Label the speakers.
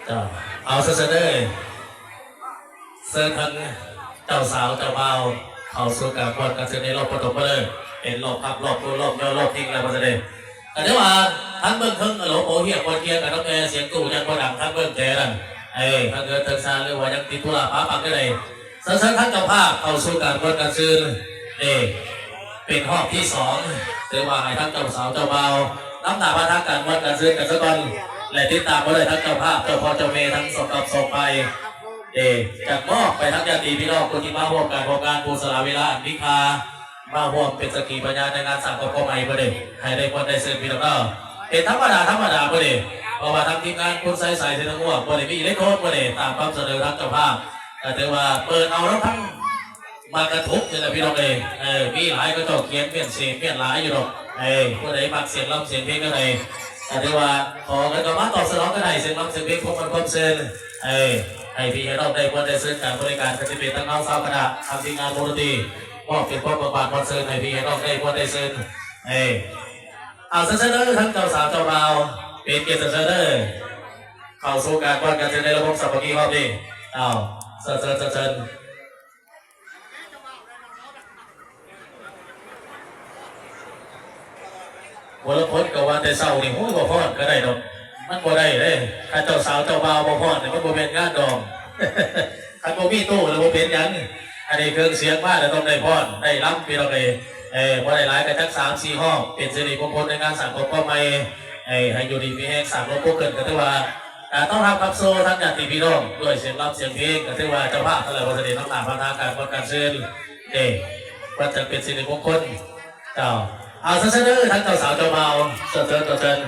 Speaker 1: จ้าเอาเสนอเสื้อทั้งเจ้าสาวเจ้าบ่าวเขาสู่การควรกันเสนอรอบปฐมเลยเป็นรอบพับรอบตัวรอบย่อรอบทิ้งแล้วมาแสดงแต่เดี๋ยวว่าทั้งเบื้องทึ่งหลวงปู่เฮียคนเทียกับน้องแอเสียงตู่ยังพอดังทั้งเบื้องแจนั่นทั้งเกิดทั้งซาหรือว่ายังติดธุระป้าปังก็ได้เสื้อทั้งเจ้าภาพเขาสู่การควรกันซื้อเป็นห้องที่สองหรือว่าให้ทั้งเจ้าสาวเจ้าบ่าวน้ำหนามาทางการควรกันซื้อกันสักก่อนและติดตามมาเลยทั้งเจ้าภาพเจ้าพ่อเจ้าเมย์ทั้งสมกับสมไปจากมอบไปทั้งญาติพี่น้องคนที่มาร่วมการโครงการปูสลาเวลาอันพิคามาร่วมเป็นสกีปัญญาในงานสั่งกับพ่อใหม่ประเดี๋ยวให้ได้คนได้เสริมพี่น้องเป็นธรรมดาประเดี๋ยวเพราะว่าทำทีมงานคุณใส่เส้นทั้งหัวประเดี๋ยวมีอิเล็กโทรประเดี๋ยวตามความเสนอทั้งเจ้าภาพแต่ถือว่าเปิดเอาแล้วทั้งมากระทบนี่แหละพี่น้องมีหลายก็ต้องเขียนเปลี่ยนเสียงเปลี่ยนหลายอยู่หรอกผู้ใดมักเสียงร้องเสียงเพลงก็ได้แต่ถือว่าขอกันก็มาตอบสนองก็ได้เสียงร้องเสียงเพลงพวกมันความเซนให้พี่ให้เราได้ควรได้ซื้อการบริการก็จะเป็นทั้งน้องสาวคณะทำทีมงานโมโนตีมอบเป็นพวกประบาดคอนเสิร์ตให้พี่ให้เราได้ควรได้ซื้อเอาเสนอทั้งเจ้าสาวเจ้าบ่าวเป็นเกียรติเสนอเข้าสู่การวัดกันในระบบสัพพะกีรอบนี้เอาเชิญวันละคนกับวันแต่เศร้านี่โอ้ยบ่พอดก็ได้ดอกมันบ่ได้เลยถ้าเจ้าสาวเจ้าบ่าวบ่พอดเนี่ยมันบ่เป็นงานดองถ้าบ่มีตู้แล้วบ่เป็นยังอันนี้เครื่องเสียงมาแล้วต้องได้พอดได้รับพี่น้องบ่ได้หลายกันจัก3-4ห้องเป็นสิริมงคลในงานสังคมก็ไม่ให้อยู่ดีมีแห้งสามรบผู้เกินก็ถือว่าต้องรับครับโซ่ทั้งญาติพี่น้องด้วยเสียงรับเสียงเพลงก็ถือว่าเจ้าภาพทั้งหลายวันเสด็จน้ำหนาพระทางการวัดการซื้อว่าจะเป็นสิริมงคลเจ้าเอาเสนอทั้งเจ้าสาวเจ้าบ่าวเชิญ